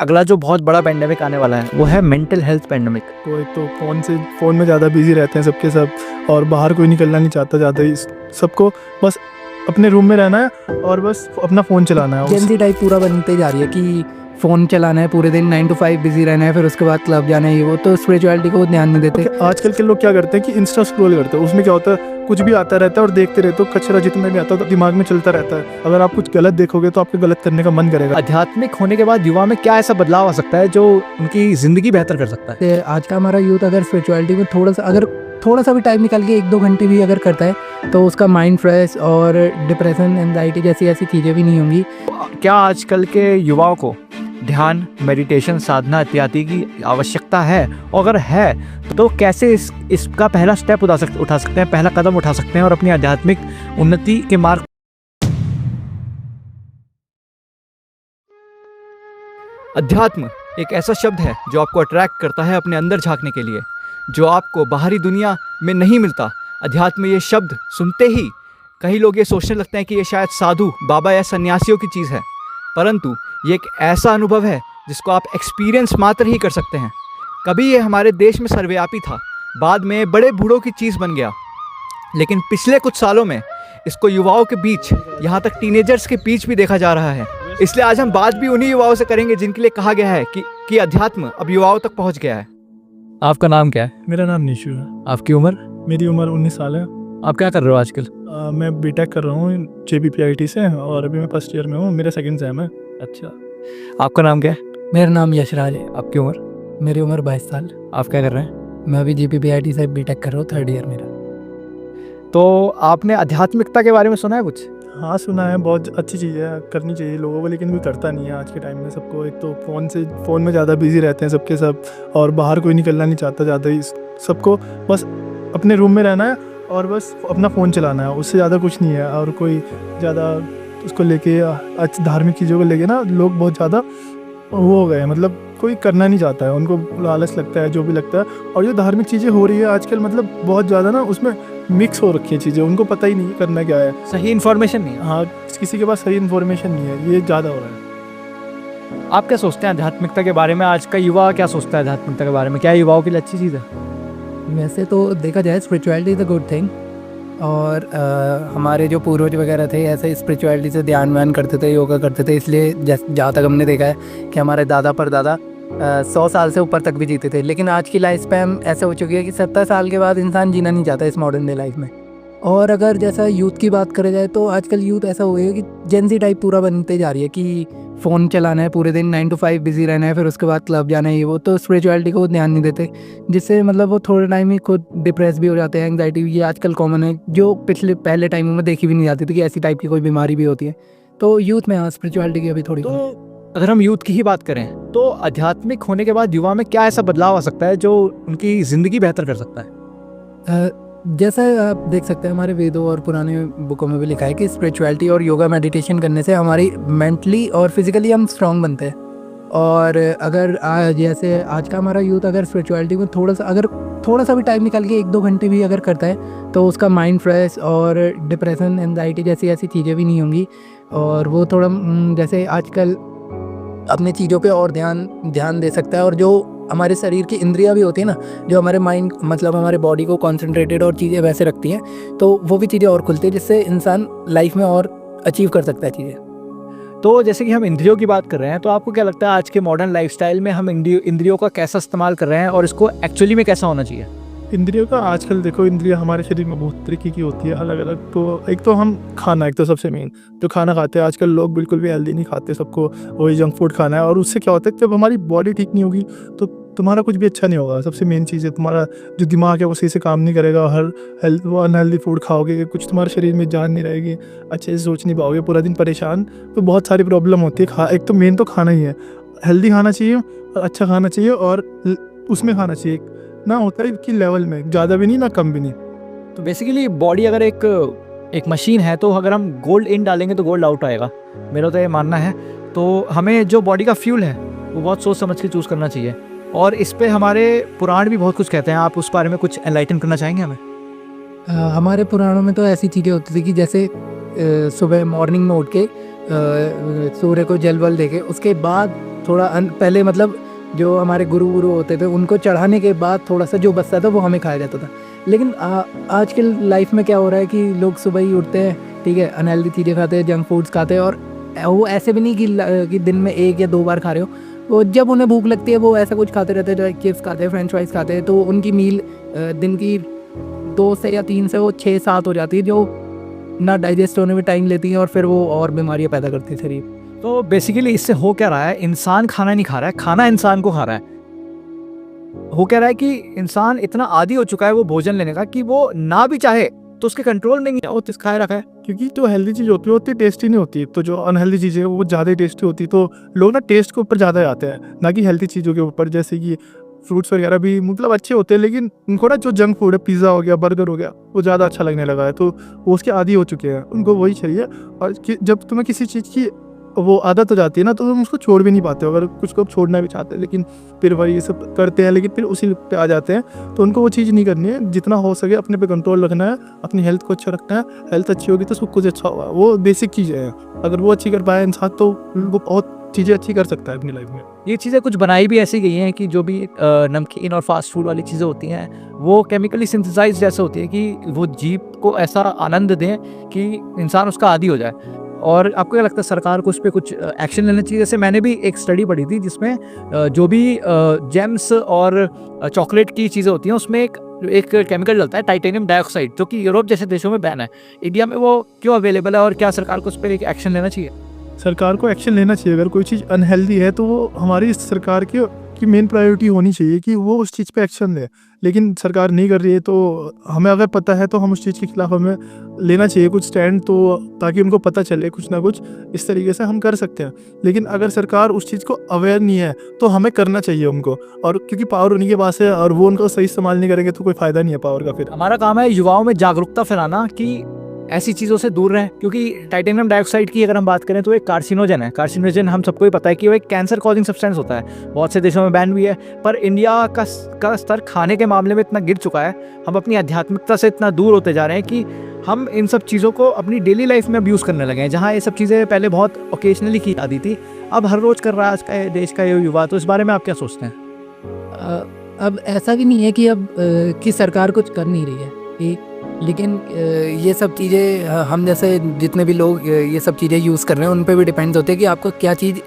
अगला जो बहुत बड़ा पेंडेमिक आने वाला है वो है मेंटल हेल्थ पेंडेमिक। तो एक तो फ़ोन में ज़्यादा बिजी रहते हैं सबके सब, और बाहर कोई निकलना नहीं चाहता ज़्यादा ही। सबको बस अपने रूम में रहना है और बस अपना फ़ोन चलाना है। जेन टाइप पूरा बनते जा रही है कि फ़ोन चलाना है पूरे दिन, 9 to 5 बिजी रहना है, फिर उसके बाद क्लब जाना है, ये वो, तो स्पिरिचुअलिटी को ध्यान नहीं देते। आजकल के लोग क्या करते हैं कि इंस्टा स्क्रॉल करते हैं, उसमें क्या होता है कुछ भी आता रहता है और देखते रहते हो, कचरा जितना भी आता है तो दिमाग में चलता रहता है। अगर आप कुछ गलत देखोगे तो आपको गलत करने का मन करेगा। आध्यात्मिक होने के बाद युवा में क्या ऐसा बदलाव आ सकता है जो उनकी ज़िंदगी बेहतर कर सकता है? आज का हमारा यूथ अगर स्पिरिचुअलिटी में थोड़ा सा भी टाइम निकाल के 1-2 घंटे भी अगर करता है तो उसका माइंड फ्रेश, और डिप्रेशन, एंजाइटी जैसी ऐसी चीज़ें भी नहीं होंगी। क्या आजकल के युवाओं को ध्यान, मेडिटेशन, साधना इत्यादि की आवश्यकता है? और अगर है तो कैसे इसका पहला स्टेप उठा सकते हैं, पहला कदम उठा सकते हैं और अपनी आध्यात्मिक उन्नति के मार्ग? अध्यात्म एक ऐसा शब्द है जो आपको अट्रैक्ट करता है अपने अंदर झांकने के लिए, जो आपको बाहरी दुनिया में नहीं मिलता। अध्यात्म ये शब्द सुनते ही कई लोग ये सोचने लगते हैं कि ये शायद साधु, बाबा या सन्यासियों की चीज़ है, परंतु ये एक ऐसा अनुभव है जिसको आप एक्सपीरियंस मात्र ही कर सकते हैं। कभी ये हमारे देश में सर्वव्यापी था, बाद में बड़े बूढ़ों की चीज़ बन गया, लेकिन पिछले कुछ सालों में इसको युवाओं के बीच, यहाँ तक टीनेजर्स के बीच भी देखा जा रहा है। इसलिए आज हम बात भी उन्हीं युवाओं से करेंगे जिनके लिए कहा गया है कि अध्यात्म अब युवाओं तक पहुँच गया है। आपका नाम क्या है? मेरा नाम निशु है। आपकी उम्र? मेरी उम्र 19 साल है। आप क्या कर रहे हो आजकल? मैं बीटेक कर रहा हूँ JBPIT से, और अभी मैं फर्स्ट ईयर में हूँ, मेरा सेकंड सेम है। अच्छा, आपका नाम क्या है? मेरा नाम यशराज है। आपकी उम्र? मेरी उम्र 22 साल। आप क्या कर रहे हैं? मैं अभी JBPIT से बीटेक कर रहा हूँ, 3rd ईयर मेरा। तो आपने आध्यात्मिकता के बारे में सुना है कुछ? हाँ, सुना है, बहुत अच्छी चीज़ है, करनी चाहिए लोगों को, लेकिन कोई करता नहीं है आज के टाइम में। सबको एक तो फ़ोन में ज़्यादा बिजी रहते हैं सबके सब, और बाहर कोई निकलना नहीं चाहता ज़्यादा ही। सबको बस अपने रूम में रहना है और बस अपना फ़ोन चलाना है, उससे ज़्यादा कुछ नहीं है। और कोई ज़्यादा उसको लेके धार्मिक चीज़ों को लेके ना लोग बहुत ज़्यादा वो हो गए हैं, मतलब कोई करना नहीं चाहता है, उनको लालच लगता है, जो भी लगता है। और जो धार्मिक चीज़ें हो रही है आजकल, मतलब बहुत ज़्यादा ना उसमें मिक्स हो रखी है चीज़ें, उनको पता ही नहीं करना क्या है, सही इन्फॉर्मेशन नहीं है। हाँ, किसी के पास सही इन्फॉर्मेशन नहीं है, ये ज़्यादा हो रहा है। आप क्या सोचते हैं आध्यात्मिकता के बारे में? आज का युवा क्या सोचता है आध्यात्मिकता के बारे में? क्या युवाओं के लिए अच्छी चीज़ है? वैसे तो देखा जाए spirituality is a good thing, और हमारे जो पूर्वज वगैरह थे ऐसे स्पिरिचुअलिटी से ध्यान व्यान करते थे, योगा करते थे, इसलिए जहाँ तक हमने देखा है कि हमारे दादा परदादा 100 साल से ऊपर तक भी जीते थे। लेकिन आज की लाइफ स्पैन ऐसे हो चुकी है कि 70 साल के बाद इंसान जीना नहीं चाहता इस मॉडर्न डे लाइफ में। और अगर जैसा यूथ की बात करें जाए तो आजकल यूथ ऐसा हो गया कि जेन टाइप पूरा बनते जा रही है कि फ़ोन चलाना है पूरे दिन, 9 to 5 बिजी रहना है, फिर उसके बाद क्लब जाना है, ये वो, तो स्पिरिचुअलिटी को ध्यान नहीं देते, जिससे मतलब वो थोड़े टाइम ही खुद डिप्रेस भी हो जाते हैं। एंग्जाइटी ये आजकल कॉमन है, जो पहले टाइमों में देखी भी नहीं जाती थी कि ऐसी टाइप की कोई बीमारी भी होती है। तो यूथ में हाँ, स्पिरिचुअलिटी की अभी थोड़ी। तो अगर हम यूथ की ही बात करें तो आध्यात्मिक होने के बाद युवा में क्या ऐसा बदलाव आ सकता है जो उनकी ज़िंदगी बेहतर कर सकता है? जैसा आप देख सकते हैं हमारे वेदों और पुराने बुकों में भी लिखा है कि स्पिरिचुअलिटी और योगा मेडिटेशन करने से हमारी मेंटली और फिजिकली हम स्ट्रांग बनते हैं। और अगर जैसे आज का हमारा यूथ अगर स्पिरिचुअलिटी में थोड़ा सा भी टाइम निकाल के 1-2 घंटे भी अगर करता है तो उसका माइंड फ्रेश, और डिप्रेशन, एंजाइटी जैसी ऐसी चीज़ें भी नहीं होंगी, और वो थोड़ा जैसे आजकल अपने चीज़ों पे और ध्यान दे सकता है। और जो हमारे शरीर की इंद्रियां भी होती है ना, जो हमारे माइंड मतलब हमारे बॉडी को कॉन्सेंट्रेटेड और चीज़ें वैसे रखती हैं, तो वो भी चीज़ें और खुलती है, जिससे इंसान लाइफ में और अचीव कर सकता है चीज़ें। तो जैसे कि हम इंद्रियों की बात कर रहे हैं, तो आपको क्या लगता है आज के मॉडर्न लाइफस्टाइल में हम इंद्रियों का कैसा इस्तेमाल कर रहे हैं और इसको एक्चुअली में कैसा होना चाहिए? इंद्रियों का आजकल देखो, इंद्रियां हमारे शरीर में बहुत तरीके की होती है, अलग अलग। तो एक तो हम खाना, एक तो सबसे मेन जो खाना खाते हैं आजकल लोग, बिल्कुल भी हेल्दी नहीं खाते, सबको वही जंक फूड खाना है। और उससे क्या होता है, जब हमारी बॉडी ठीक नहीं होगी तो तुम्हारा कुछ भी अच्छा नहीं होगा। सबसे मेन चीज़ है, तुम्हारा जो दिमाग है वो सही से काम नहीं करेगा। वो अनहेल्दी फूड खाओगे, कुछ तुम्हारे शरीर में जान नहीं रहेगी, अच्छे से सोच नहीं पाओगे, पूरा दिन परेशान। तो बहुत सारी प्रॉब्लम होती है। एक तो मेन तो खाना ही है, हेल्दी खाना चाहिए और अच्छा खाना चाहिए, और उसमें खाना चाहिए ना होता है कि लेवल में, ज़्यादा भी नहीं ना कम भी नहीं। तो बेसिकली बॉडी अगर एक मशीन है, तो अगर हम गोल्ड इन डालेंगे तो गोल्ड आउट आएगा, मेरा तो ये मानना है। तो हमें जो बॉडी का फ्यूल है वो बहुत सोच समझ के चूज़ करना चाहिए, और इस पे हमारे पुराण भी बहुत कुछ कहते हैं। आप उस बारे में कुछ एनलाइटन करना चाहेंगे हमें? हमारे पुराणों में तो ऐसी चीज़ें होती थी कि जैसे सुबह मॉर्निंग में उठ के सूर्य को जल वल देके उसके बाद थोड़ा पहले मतलब जो हमारे गुरु होते थे उनको चढ़ाने के बाद थोड़ा सा जो बचता था वो हमें खाया जाता था। लेकिन आज के लाइफ में क्या हो रहा है कि लोग सुबह ही उठते हैं, ठीक है, अनहेल्दी चीज़ें खाते हैं, जंक फूड्स खाते हैं, और वो ऐसे भी नहीं कि दिन में 1 या 2 बार खा रहे हो, वो जब उन्हें भूख लगती है वो ऐसा कुछ खाते रहते हैं, जो चिप्स खाते हैं, फ्रेंच फ्राइज खाते हैं, तो उनकी मील दिन की 2 से या 3 से वो 6-7 हो जाती है, जो ना डाइजेस्ट होने में टाइम लेती है और फिर वो और बीमारियाँ पैदा करती है शरीर। तो बेसिकली इससे हो क्या रहा है, इंसान खाना नहीं खा रहा है, खाना इंसान को खा रहा है। हो क्या रहा है कि इंसान इतना आदी हो चुका है वो भोजन लेने का कि वो ना भी चाहे तो उसके कंट्रोल में नहीं है, वो खाए रखा है। क्योंकि जो हेल्दी चीज़ होती है वो उतनी टेस्टी नहीं होती, तो जो अनहेल्दी चीज़ें वो ज़्यादा टेस्टी होती, तो लोग ना टेस्ट के ऊपर ज़्यादा आते हैं ना कि हेल्दी चीज़ों के ऊपर। जैसे कि फ्रूट्स वगैरह भी मतलब अच्छे होते हैं, लेकिन उनको ना जो जंक फूड है, पिज़्ज़ा हो गया, बर्गर हो गया, वो ज़्यादा अच्छा लगने लगा है, तो वो उसके आदी हो चुके हैं, उनको वही चाहिए। और जब तुम्हें किसी चीज़ की वो आदत हो जाती है ना, तो तुम उसको छोड़ भी नहीं पाते हो। अगर कुछ लोग छोड़ना भी चाहते हैं लेकिन फिर वही ये सब करते हैं, लेकिन फिर उसी पे आ जाते हैं। तो उनको वो चीज़ नहीं करनी है, जितना हो सके अपने पे कंट्रोल रखना है, अपनी हेल्थ को अच्छा रखना है। हेल्थ अच्छी होगी तो सब कुछ अच्छा होगा, वो बेसिक चीज़ें हैं। अगर वो अच्छी कर पाए इंसान तो वो बहुत चीज़ें अच्छी कर सकता है अपनी लाइफ में। ये चीज़ें कुछ बनाई भी ऐसी गई हैं कि जो भी नमकीन और फास्ट फूड वाली चीज़ें होती हैं वो केमिकली सिंथेसाइज जैसे होती है कि वो जीभ को ऐसा आनंद दें कि इंसान उसका आदी हो जाए। और आपको क्या लगता है सरकार को उस पर कुछ एक्शन लेना चाहिए? जैसे मैंने भी एक स्टडी पढ़ी थी जिसमें जो भी जेम्स और चॉकलेट की चीज़ें होती हैं उसमें एक केमिकल डलता है, टाइटेनियम डाइऑक्साइड, जो कि यूरोप जैसे देशों में बैन है। इंडिया में वो क्यों अवेलेबल है और क्या सरकार को उस पर एक एक्शन लेना चाहिए? सरकार को एक्शन लेना चाहिए। अगर कोई चीज़ अनहेल्दी है तो वो हमारी सरकार की मेन प्रायोरिटी होनी चाहिए कि वो उस चीज़ पे एक्शन ले। लेकिन सरकार नहीं कर रही है, तो हमें अगर पता है तो हम उस चीज़ के खिलाफ हमें लेना चाहिए कुछ स्टैंड, तो ताकि उनको पता चले कुछ ना कुछ इस तरीके से हम कर सकते हैं। लेकिन अगर सरकार उस चीज़ को अवेयर नहीं है तो हमें करना चाहिए उनको, और क्योंकि पावर उन्हीं के पास है और वो उनको सही इस्तेमाल नहीं करेंगे तो कोई फ़ायदा नहीं है पावर का। फिर हमारा काम है युवाओं में जागरूकता फैलाना कि ऐसी चीज़ों से दूर रहें, क्योंकि टाइटेनियम डाइऑक्साइड की अगर हम बात करें तो एक कार्सिनोजन है। कार्सिनोजन हम सबको ही पता है कि वो एक कैंसर कॉजिंग सब्सटेंस होता है। बहुत से देशों में बैन भी है, पर इंडिया का स्तर खाने के मामले में इतना गिर चुका है, हम अपनी आध्यात्मिकता से इतना दूर होते जा रहे हैं कि हम इन सब चीज़ों को अपनी डेली लाइफ में अब्यूज़ करने लगे हैं। जहाँ ये सब चीज़ें पहले बहुत ओकेजनली की जाती थी, अब हर रोज़ कर रहा है आज का देश का ये युवा। तो इस बारे में आप क्या सोचते हैं? अब ऐसा भी नहीं है कि अब कि सरकार कुछ कर नहीं रही है, लेकिन ये सब चीज़ें हम जैसे जितने भी लोग ये सब चीज़ें यूज़ कर रहे हैं उन पे भी डिपेंड होते हैं कि आपको क्या चीज़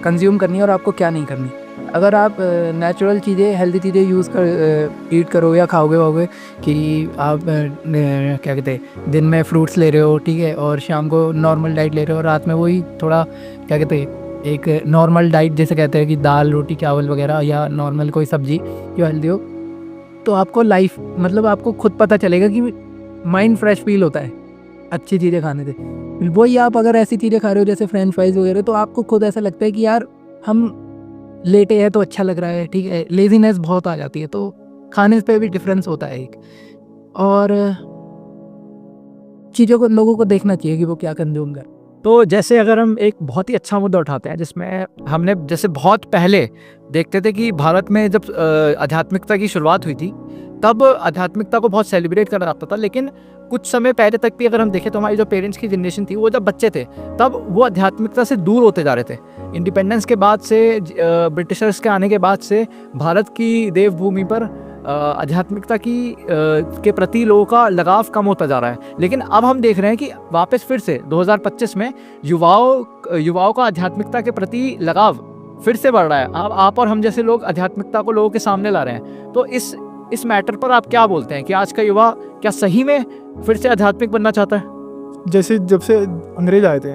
कंज्यूम करनी है और आपको क्या नहीं करनी। अगर आप नेचुरल चीज़ें, हेल्दी चीज़ें यूज़ कर ईट करो या खाओगे कि आप क्या कहते हैं दिन में फ्रूट्स ले रहे हो, ठीक है, और शाम को नॉर्मल डाइट ले रहे हो, रात में वही थोड़ा क्या कहते हैं एक नॉर्मल डाइट जैसे कहते हैं कि दाल रोटी चावल वगैरह या नॉर्मल कोई सब्जी जो हेल्दी हो, तो आपको लाइफ मतलब आपको खुद पता चलेगा कि माइंड फ्रेश फील होता है अच्छी चीज़ें खाने से। वही आप अगर ऐसी चीज़ें खा रहे हो जैसे फ्रेंच फ्राइज वगैरह, तो आपको खुद ऐसा लगता है कि यार हम लेटे हैं तो अच्छा लग रहा है, ठीक है, लेजीनेस बहुत आ जाती है, तो खाने पे भी डिफरेंस होता है एक। और चीज़ों को लोगों को देखना चाहिए कि वो क्या कंज्यूम कर। तो जैसे अगर हम एक बहुत ही अच्छा मुद्दा उठाते हैं जिसमें हमने जैसे बहुत पहले देखते थे कि भारत में जब आध्यात्मिकता की शुरुआत हुई थी तब आध्यात्मिकता को बहुत सेलिब्रेट करा जाता था, लेकिन कुछ समय पहले तक भी अगर हम देखें तो हमारी जो पेरेंट्स की जनरेशन थी वो जब बच्चे थे तब वो आध्यात्मिकता से दूर होते जा रहे थे। इंडिपेंडेंस के बाद से ब्रिटिशर्स के आने के बाद से भारत की देवभूमि पर आध्यात्मिकता के प्रति लोगों का लगाव कम होता जा रहा है। लेकिन अब हम देख रहे हैं कि वापस फिर से 2025 में युवाओं का आध्यात्मिकता के प्रति लगाव फिर से बढ़ रहा है। आप और हम जैसे लोग आध्यात्मिकता को लोगों के सामने ला रहे हैं। तो इस मैटर पर आप क्या बोलते हैं कि आज का युवा क्या सही में फिर से आध्यात्मिक बनना चाहता है? जैसे जब से अंग्रेज आए थे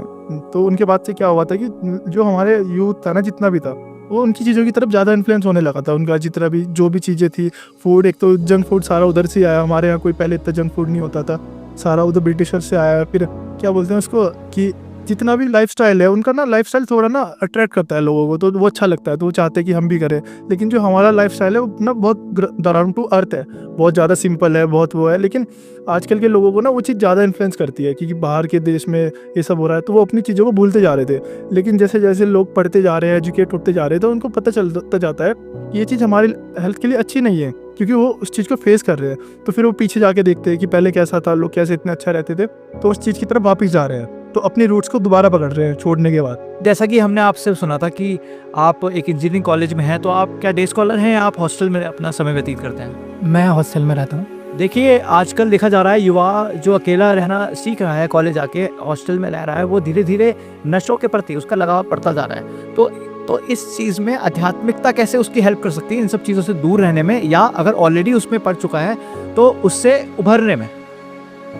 तो उनके बाद से क्या हुआ था कि जो हमारे यूथ था ना, जितना भी था, वो उनकी चीज़ों की तरफ ज़्यादा इन्फ्लुएंस होने लगा था। उनका जितना भी जो भी चीज़ें थी, फूड, एक तो जंक फूड सारा उधर से आया। हमारे यहाँ कोई पहले इतना जंक फूड नहीं होता था, सारा उधर ब्रिटिशर से आया। फिर क्या बोलते हैं उसको कि जितना भी लाइफस्टाइल है उनका ना, लाइफस्टाइल थोड़ा ना अट्रैक्ट करता है लोगों को, तो वो अच्छा लगता है, तो वो चाहते हैं कि हम भी करें। लेकिन जो हमारा लाइफस्टाइल है वो ना बहुत डाउन टू अर्थ है, बहुत ज़्यादा सिंपल है, बहुत वो है। लेकिन आजकल के लोगों को ना वो चीज़ ज़्यादा इन्फ्लुएंस करती है क्योंकि बाहर के देश में ये सब हो रहा है, तो वो अपनी चीज़ों को भूलते जा रहे थे। लेकिन जैसे जैसे लोग पढ़ते जा रहे हैं, एजुकेट होते जा रहे हैं, तो उनको पता चलता जाता है कि ये चीज़ हमारी हेल्थ के लिए अच्छी नहीं है, क्योंकि वो उस चीज़ को फेस कर रहे हैं। तो फिर वो पीछे जाके देखते हैं कि पहले कैसा था, लोग कैसे इतने अच्छा रहते थे, तो उस चीज़ की तरफ वापस जा रहे हैं। तो अपनी रूट्स को दोबारा पकड़ रहे हैं छोड़ने के बाद। जैसा कि हमने आपसे सुना था कि आप एक इंजीनियरिंग कॉलेज में हैं, तो आप क्या डे स्कॉलर हैं या आप हॉस्टल में अपना समय व्यतीत करते हैं? मैं हॉस्टल में रहता हूँ। देखिए, आजकल देखा जा रहा है युवा जो अकेला रहना सीख रहा है, कॉलेज आके हॉस्टल में रह रहा है, वो धीरे धीरे नशों के प्रति उसका लगाव बढ़ता जा रहा है। तो इस चीज़ में आध्यात्मिकता कैसे उसकी हेल्प कर सकती है इन सब चीज़ों से दूर रहने में, या अगर ऑलरेडी उसमें पड़ चुका है तो उससे उभरने में?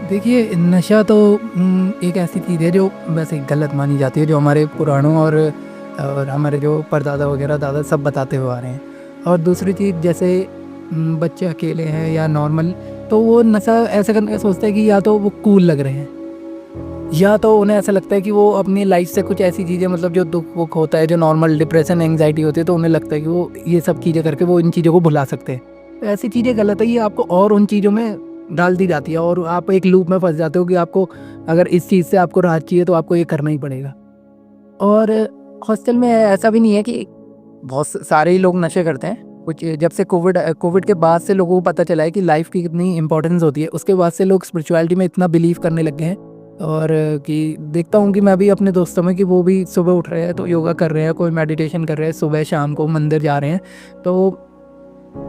देखिए, नशा तो एक ऐसी चीज़ है जो वैसे गलत मानी जाती है, जो हमारे पुराणों और हमारे जो परदादा वगैरह दादा सब बताते हुए आ रहे हैं। और दूसरी चीज़, जैसे बच्चे अकेले हैं या नॉर्मल, तो वो नशा ऐसा करने का सोचते हैं कि या तो वो कूल लग रहे हैं, या तो उन्हें ऐसा लगता है कि वो अपनी लाइफ से कुछ ऐसी चीज़ें, मतलब जो दुख वुख होता है, जो नॉर्मल डिप्रेशन एंग्जाइटी होती है, तो उन्हें लगता है कि वो ये सब चीज़ें करके वो इन चीज़ों को भुला सकते हैं। तो ऐसी चीज़ें गलत है, ये आपको और उन चीज़ों में डाल दी जाती है और आप एक लूप में फंस जाते हो कि आपको अगर इस चीज़ से आपको राहत चाहिए तो आपको ये करना ही पड़ेगा। और हॉस्टल में ऐसा भी नहीं है कि बहुत सारे ही लोग नशे करते हैं। कुछ जब से कोविड के बाद से लोगों को पता चला है कि लाइफ की कितनी इंपॉर्टेंस होती है, उसके बाद से लोग स्पिरिचुअलिटी में इतना बिलीव करने लग गए हैं। और कि देखता हूँ कि मैं भी अपने दोस्तों में कि वो भी सुबह उठ रहे हैं तो योगा कर रहे हैं, कोई मेडिटेशन कर रहे हैं, सुबह शाम को मंदिर जा रहे हैं। तो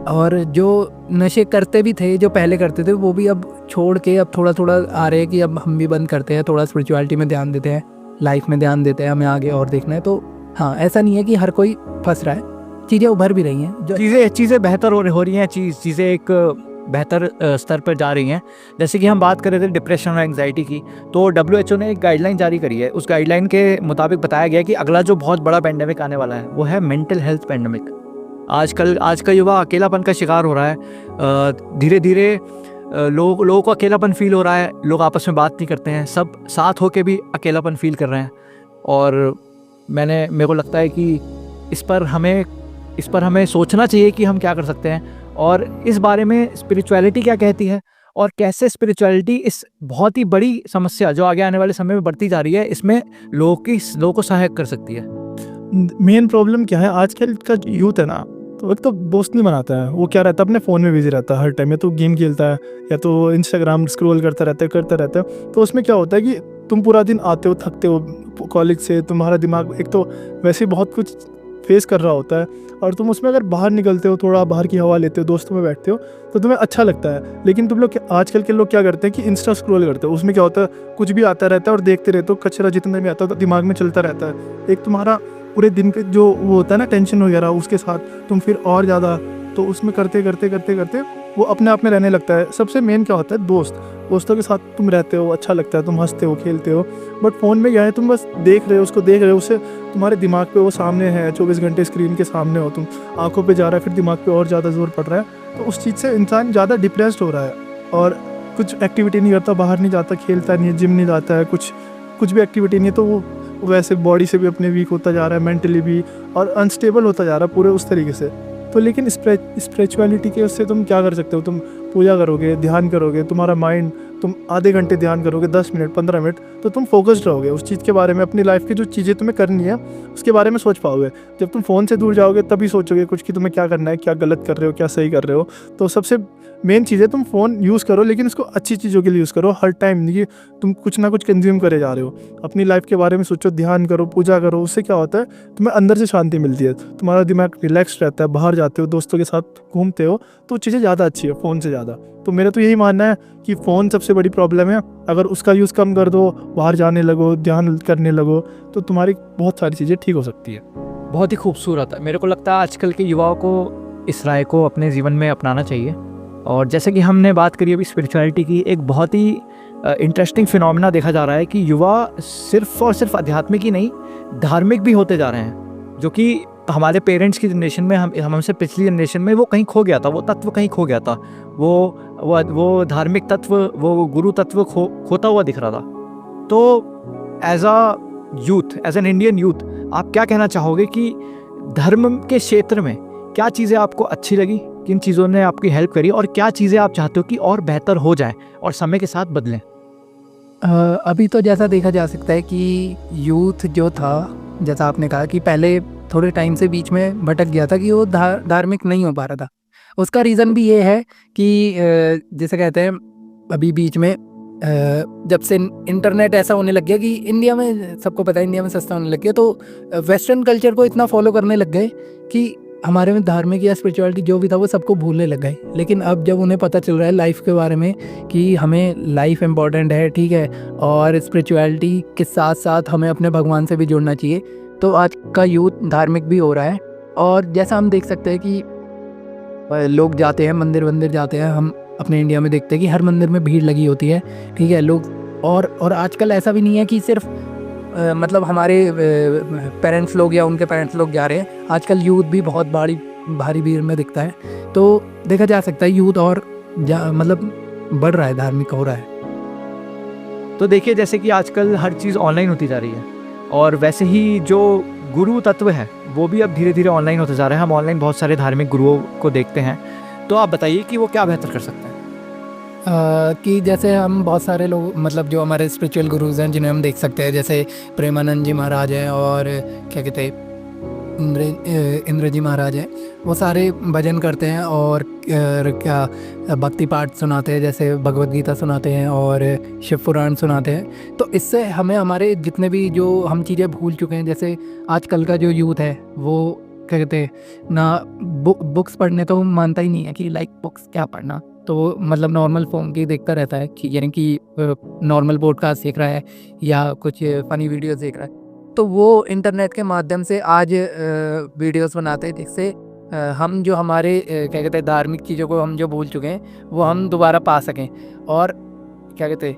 और जो नशे करते भी थे, जो पहले करते थे, वो भी अब छोड़ के अब थोड़ा थोड़ा आ रहे हैं कि अब हम भी बंद करते हैं, थोड़ा स्पिरिचुअलिटी में ध्यान देते हैं, लाइफ में ध्यान देते हैं, हमें आगे और देखना है। तो हाँ, ऐसा नहीं है कि हर कोई फंस रहा है, चीज़ें उभर भी रही हैं, जो चीज़ें बेहतर हो रही हैं, चीज़ें एक बेहतर स्तर पर जा रही हैं। जैसे कि हम बात कर रहे थे डिप्रेशन और एंग्जाइटी की, तो WHO ने एक गाइडलाइन जारी करी है। उस गाइडलाइन के मुताबिक बताया गया कि अगला जो बहुत बड़ा पेंडेमिक आने वाला है वो है मेंटल हेल्थ पेंडेमिक। आज का युवा अकेलापन का शिकार हो रहा है। धीरे धीरे लोगों को अकेलापन फील हो रहा है, लोग आपस में बात नहीं करते हैं, सब साथ होके भी अकेलापन फील कर रहे हैं। और मेरे को लगता है कि इस पर हमें सोचना चाहिए कि हम क्या कर सकते हैं, और इस बारे में स्पिरिचुअलिटी क्या कहती है, और कैसे स्पिरिचुअलिटी इस बहुत ही बड़ी समस्या जो आगे आने वाले समय में बढ़ती जा रही है, इसमें लोगों को सहायक कर सकती है। मेन प्रॉब्लम क्या है, आजकल का यूथ है ना, तो एक तो दोस्त नहीं बनाता है, वो क्या रहता है अपने फ़ोन में बिजी रहता है हर टाइम, या तो गेम खेलता है या तो इंस्टाग्राम स्क्रॉल करता रहता है। तो उसमें क्या होता है कि तुम पूरा दिन आते हो, थकते हो कॉलेज से, तुम्हारा दिमाग एक तो वैसे ही बहुत कुछ फेस कर रहा होता है, और तुम उसमें अगर बाहर निकलते हो, थोड़ा बाहर की हवा लेते हो, दोस्तों में बैठते हो, तो तुम्हें अच्छा लगता है। लेकिन तुम लोग आजकल के लोग क्या करते हैं कि इंस्टा स्क्रॉल करते हो, उसमें क्या होता है कुछ भी आता रहता है और देखते रहते हो, कचरा जितना भी आता है तो दिमाग में चलता रहता है। एक तुम्हारा पूरे दिन के जो वो होता है ना टेंशन वगैरह, उसके साथ तुम फिर और ज़्यादा, तो उसमें करते करते वो अपने आप में रहने लगता है। सबसे मेन क्या होता है, दोस्तों के साथ तुम रहते हो, अच्छा लगता है, तुम हंसते हो, खेलते हो। बट फ़ोन में क्या है, तुम बस देख रहे हो, उससे तुम्हारे दिमाग पे वो सामने है, 24 घंटे स्क्रीन के सामने हो, तुम आंखों पे जा रहा है, फिर दिमाग पे और ज़्यादा जोर पड़ रहा है। तो उस चीज़ से इंसान ज़्यादा डिप्रेस्ड हो रहा है, और कुछ एक्टिविटी नहीं करता, बाहर नहीं जाता, खेलता नहीं है, जिम नहीं जाता है, कुछ भी एक्टिविटी नहीं है, तो वो वैसे बॉडी से भी अपने वीक होता जा रहा है, मेंटली भी, और अनस्टेबल होता जा रहा है पूरे उस तरीके से। तो लेकिन स्पिरिचुअलिटी के उससे तुम क्या कर सकते हो, तुम पूजा करोगे, ध्यान करोगे, तुम्हारा माइंड, तुम आधे घंटे ध्यान करोगे, 10 मिनट 15 मिनट, तो तुम फोकस्ड रहोगे उस चीज़ के बारे में, अपनी लाइफ की जो चीज़ें तुम्हें करनी है उसके बारे में सोच पाओगे। जब तुम फ़ोन से दूर जाओगे तभी सोचोगे कुछ कि तुम्हें क्या करना है, क्या गलत कर रहे हो, क्या सही कर रहे हो। तो सबसे मेन चीज़ है तुम फ़ोन यूज़ करो, लेकिन उसको अच्छी चीज़ों के लिए यूज़ करो। हर टाइम नहीं कि तुम कुछ ना कुछ कंज्यूम करे जा रहे हो। अपनी लाइफ के बारे में सोचो, ध्यान करो, पूजा करो। उससे क्या होता है, तुम्हें अंदर से शांति मिलती है, तुम्हारा दिमाग रिलैक्स रहता है, बाहर जाते हो, दोस्तों के साथ घूमते हो, तो चीज़ें ज़्यादा अच्छी है फ़ोन से ज़्यादा। तो मेरा तो यही मानना है कि फ़ोन सबसे बड़ी प्रॉब्लम है। अगर उसका यूज़ कम कर दो, बाहर जाने लगो, ध्यान करने लगो, तो तुम्हारी बहुत सारी चीज़ें ठीक हो सकती है। बहुत ही खूबसूरत है। मेरे को लगता है आजकल के युवाओं को इस राय को अपने जीवन में अपनाना चाहिए। और जैसे कि हमने बात करी अभी स्पिरिचुअलिटी की, एक बहुत ही इंटरेस्टिंग फिनोमेना देखा जा रहा है कि युवा सिर्फ और सिर्फ आध्यात्मिक ही नहीं, धार्मिक भी होते जा रहे हैं, जो कि हमारे पेरेंट्स की जनरेशन में, हमसे पिछली जनरेशन में वो कहीं खो गया था, वो तत्व कहीं खो गया था, वो धार्मिक तत्व, वो गुरु तत्व खोता हुआ दिख रहा था। तो एज एन इंडियन यूथ, आप क्या कहना चाहोगे कि धर्म के क्षेत्र में क्या चीज़ें आपको अच्छी लगी, किन चीज़ों ने आपकी हेल्प करी, और क्या चीज़ें आप चाहते हो कि और बेहतर हो जाए और समय के साथ बदलें? अभी तो जैसा देखा जा सकता है कि यूथ जो था, जैसा आपने कहा कि पहले थोड़े टाइम से बीच में भटक गया था कि वो धार्मिक नहीं हो पा रहा था। उसका रीज़न भी ये है कि जैसे कहते हैं, अभी बीच में जब से इंटरनेट ऐसा होने लग गया कि इंडिया में, सबको पता है इंडिया में सस्ता होने लग गया, तो वेस्टर्न कल्चर को इतना फॉलो करने लग गए कि हमारे में धार्मिक या स्पिरिचुअलिटी जो भी था वो सबको भूलने लग गए। लेकिन अब जब उन्हें पता चल रहा है लाइफ के बारे में कि हमें लाइफ इम्पॉर्टेंट है, ठीक है, और स्पिरिचुअलिटी के साथ साथ हमें अपने भगवान से भी जुड़ना चाहिए, तो आज का यूथ धार्मिक भी हो रहा है। और जैसा हम देख सकते हैं कि लोग जाते हैं मंदिर जाते हैं, हम अपने इंडिया में देखते हैं कि हर मंदिर में भीड़ लगी होती है, ठीक है, लोग। और आजकल ऐसा भी नहीं है कि सिर्फ मतलब हमारे पेरेंट्स लोग या उनके पेरेंट्स लोग जा रहे हैं, आजकल यूथ भी बहुत भारी भीड़ में दिखता है। तो देखा जा सकता है यूथ और मतलब बढ़ रहा है, धार्मिक हो रहा है। तो देखिए, जैसे कि आजकल हर चीज़ ऑनलाइन होती जा रही है, और वैसे ही जो गुरु तत्व है वो भी अब धीरे धीरे ऑनलाइन होते जा रहे हैं। हम ऑनलाइन बहुत सारे धार्मिक गुरुओं को देखते हैं, तो आप बताइए कि वो क्या बेहतर कर सकते हैं। कि जैसे हम बहुत सारे लोग, मतलब जो हमारे स्पिरिचुअल गुरुज हैं जिन्हें हम देख सकते हैं, जैसे प्रेमानंद जी महाराज हैं और क्या कहते हैं इंद्र जी महाराज हैं, वो सारे भजन करते हैं और क्या भक्ति पाठ सुनाते हैं, जैसे भगवत गीता सुनाते हैं और शिव पुराण सुनाते हैं। तो इससे हमें हमारे जितने भी जो हम चीज़ें भूल चुके हैं, जैसे आजकल का जो यूथ है वो क्या कहते हैं ना, बुक्स पढ़ने तो मानता ही नहीं है कि लाइक बुक्स क्या पढ़ना, तो वो मतलब नॉर्मल फॉर्म की देखता रहता है कि यानी कि नॉर्मल पॉडकास्ट देख रहा है या कुछ फ़नी वीडियोस देख रहा है। तो वो इंटरनेट के माध्यम से आज वीडियोस बनाते हैं, जिससे हम जो हमारे क्या कहते हैं धार्मिक चीज़ों को हम जो भूल चुके हैं वो हम दोबारा पा सकें। और क्या कहते हैं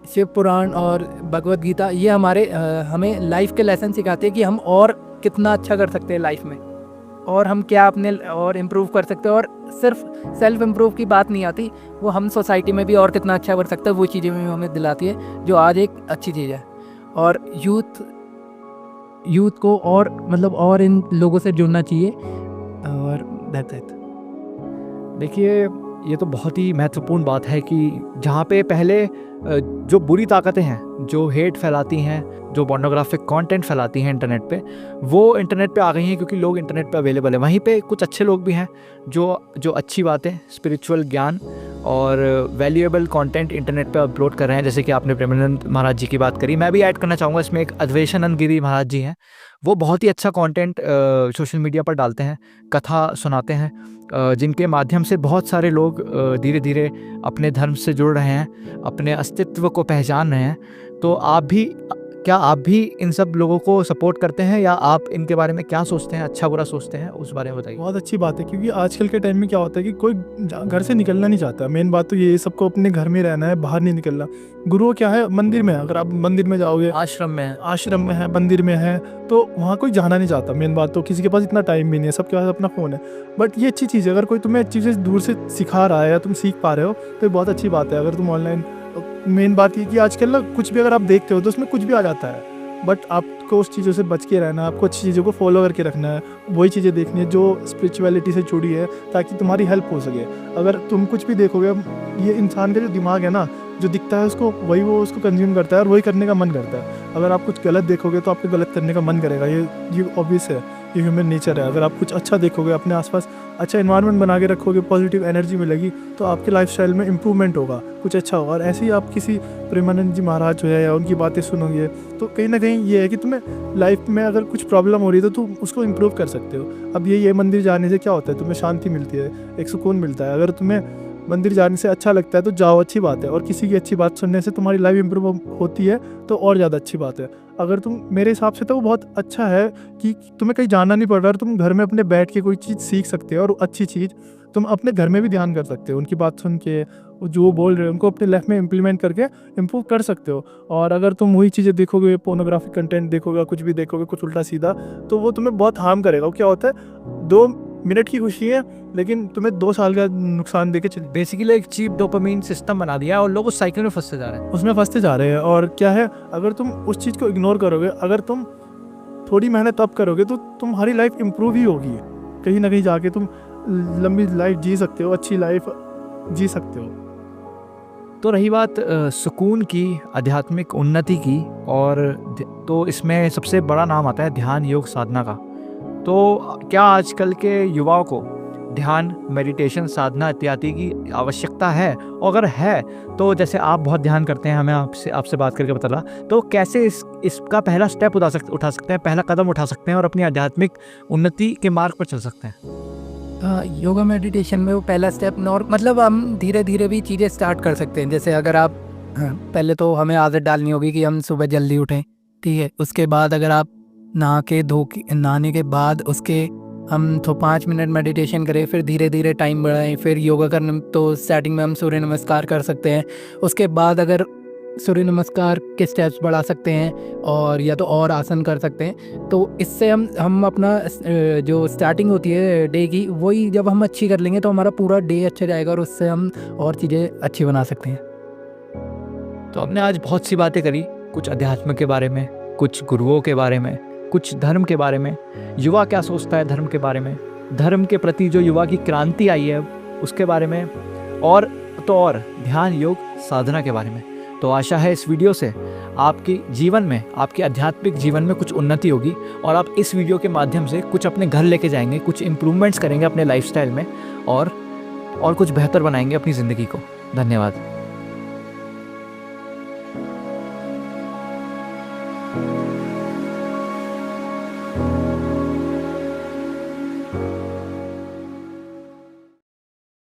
शिव पुराण और भगवत गीता, ये हमारे हमें लाइफ के लेसन सिखाते हैं कि हम और कितना अच्छा कर सकते हैं लाइफ में, और हम क्या अपने और इम्प्रूव कर सकते हैं। और सिर्फ सेल्फ इम्प्रूव की बात नहीं आती, वो हम सोसाइटी में भी और कितना अच्छा कर सकते हैं, वो चीज़ें भी हमें दिलाती है, जो आज एक अच्छी चीज़ है। और यूथ को और मतलब और इन लोगों से जुड़ना चाहिए। और दैट्स इट। देखिए, ये तो बहुत ही महत्वपूर्ण बात है कि जहाँ पे पहले जो बुरी ताकतें हैं, जो हेट फैलाती हैं, जो पोर्नोग्राफिक कंटेंट फैलाती हैं इंटरनेट पे, वो इंटरनेट पे आ गई हैं क्योंकि लोग इंटरनेट पे अवेलेबल है। वहीं पे कुछ अच्छे लोग भी हैं जो अच्छी बातें, स्पिरिचुअल ज्ञान और वैल्यूएबल कंटेंट इंटरनेट पे अपलोड कर रहे हैं। जैसे कि आपने प्रेमानंद महाराज जी की बात करी, मैं भी ऐड करना चाहूँगा इसमें, एक अद्वैतानंद गिरी महाराज जी हैं, वो बहुत ही अच्छा कंटेंट सोशल मीडिया पर डालते हैं, कथा सुनाते हैं, जिनके माध्यम से बहुत सारे लोग धीरे धीरे अपने धर्म से जुड़ रहे हैं, अपने अस्तित्व को पहचान रहे हैं। तो क्या आप भी इन सब लोगों को सपोर्ट करते हैं, या आप इनके बारे में क्या सोचते हैं, अच्छा बुरा सोचते हैं, उस बारे में बताइए। बहुत अच्छी बात है, क्योंकि आजकल के टाइम में क्या होता है कि कोई घर से निकलना नहीं चाहता। मेन बात तो ये, सबको अपने घर में रहना है, बाहर नहीं निकलना। गुरु क्या है, मंदिर में है, अगर आप मंदिर में जाओगे, आश्रम में है, मंदिर में है, तो वहाँ कोई जाना नहीं चाहता। मेन बात तो किसी के पास इतना टाइम भी नहीं है, सबके पास अपना फ़ोन है। बट ये अच्छी चीज़ है, अगर कोई तुम्हें चीज़ें दूर से सिखा रहा है या तुम सीख पा रहे हो, तो ये बहुत अच्छी बात है। अगर तुम ऑनलाइन, मेन बात ये कि आजकल ना कुछ भी अगर आप देखते हो तो उसमें कुछ भी आ जाता है, बट आपको उस चीज़ों से बच के रहना है, आपको अच्छी चीज़ों को फॉलो करके रखना है, वही चीज़ें देखनी है जो स्पिरिचुअलिटी से जुड़ी है, ताकि तुम्हारी हेल्प हो सके। अगर तुम कुछ भी देखोगे, ये इंसान का जो दिमाग है ना, जो दिखता है उसको वही वो उसको कंज्यूम करता है और वही करने का मन करता है। अगर आप कुछ गलत देखोगे तो आपको गलत करने का मन करेगा, ये ऑब्वियस है, ये ह्यूमन नेचर है। अगर आप कुछ अच्छा देखोगे, अपने आसपास अच्छा इन्वायरमेंट बना के रखोगे, पॉजिटिव एनर्जी मिलेगी, तो आपके लाइफस्टाइल में इंप्रूवमेंट होगा, कुछ अच्छा होगा। और ऐसे ही आप किसी प्रेमानंद जी महाराज जो है या उनकी बातें सुनोगे, तो कहीं ना कहीं ये है कि तुम्हें लाइफ में अगर कुछ प्रॉब्लम हो रही है तो तुम उसको इम्प्रूव कर सकते हो। अब ये मंदिर जाने से क्या होता है, तुम्हें शांति मिलती है, एक सुकून मिलता है। अगर तुम्हें मंदिर जाने से अच्छा लगता है तो जाओ, अच्छी बात है। और किसी की अच्छी बात सुनने से तुम्हारी लाइफ इंप्रूव होती है तो और ज़्यादा अच्छी बात है। अगर तुम, मेरे हिसाब से तो वो बहुत अच्छा है कि तुम्हें कहीं जाना नहीं पड़ रहा, तुम घर में अपने बैठ के कोई चीज़ सीख सकते हो, और अच्छी चीज़ तुम अपने घर में भी ध्यान कर सकते हो। उनकी बात सुन के जो वो बोल रहे हैं उनको अपने लाइफ में इम्प्लीमेंट करके इम्प्रूव कर सकते हो। और अगर तुम वही चीज़ें देखोगे, पोर्नोग्राफिक कंटेंट देखोगे, कुछ भी देखोगे, कुछ उल्टा सीधा, तो वो तुम्हें बहुत हार्म करेगा। वो क्या होता है, 2 मिनट की खुशी है लेकिन तुम्हें 2 साल का नुकसान देके चले। बेसिकली एक चीप डोपामिन सिस्टम बना दिया है और लोग उस साइकिल में फंसते जा रहे हैं, उसमें फंसते जा रहे हैं। और क्या है, अगर तुम उस चीज़ को इग्नोर करोगे, अगर तुम थोड़ी मेहनत अब करोगे, तो तुम्हारी लाइफ इम्प्रूव ही होगी। कहीं ना कहीं जाके तुम लंबी लाइफ जी सकते हो, अच्छी लाइफ जी सकते हो। तो रही बात सुकून की, आध्यात्मिक उन्नति की, और तो इसमें सबसे बड़ा नाम आता है ध्यान योग साधना का। तो क्या आजकल के युवाओं को ध्यान, मेडिटेशन, साधना इत्यादि की आवश्यकता है? और अगर है तो जैसे आप बहुत ध्यान करते हैं, हमें आपसे बात करके पता लगा, तो कैसे इसका पहला स्टेप उठा सकते हैं, पहला कदम उठा सकते हैं और अपनी आध्यात्मिक उन्नति के मार्ग पर चल सकते हैं? योगा मेडिटेशन में वो पहला स्टेप मतलब हम धीरे धीरे भी चीज़ें स्टार्ट कर सकते हैं। जैसे अगर आप पहले तो हमें आदत डालनी होगी कि हम सुबह जल्दी उठें, ठीक है। उसके बाद अगर आप नहाने के बाद उसके हम तो 5 मिनट मेडिटेशन करें, फिर धीरे धीरे टाइम बढ़ाएं, फिर योगा करने तो स्टार्टिंग में हम सूर्य नमस्कार कर सकते हैं। उसके बाद अगर सूर्य नमस्कार के स्टेप्स बढ़ा सकते हैं और या तो और आसन कर सकते हैं, तो इससे हम अपना जो स्टार्टिंग होती है डे की, वही जब हम अच्छी कर लेंगे तो हमारा पूरा डे अच्छा जाएगा और उससे हम और चीज़ें अच्छी बना सकते हैं। तो हमने आज बहुत सी बातें करी, कुछ अध्यात्म के बारे में, कुछ गुरुओं के बारे में, कुछ धर्म के बारे में, युवा क्या सोचता है धर्म के बारे में, धर्म के प्रति जो युवा की क्रांति आई है उसके बारे में, और ध्यान, योग, साधना के बारे में। तो आशा है इस वीडियो से आपके जीवन में, आपके आध्यात्मिक जीवन में कुछ उन्नति होगी और आप इस वीडियो के माध्यम से कुछ अपने घर लेके जाएंगे, कुछ इम्प्रूवमेंट्स करेंगे अपने लाइफस्टाइल में और कुछ बेहतर बनाएंगे अपनी ज़िंदगी को। धन्यवाद।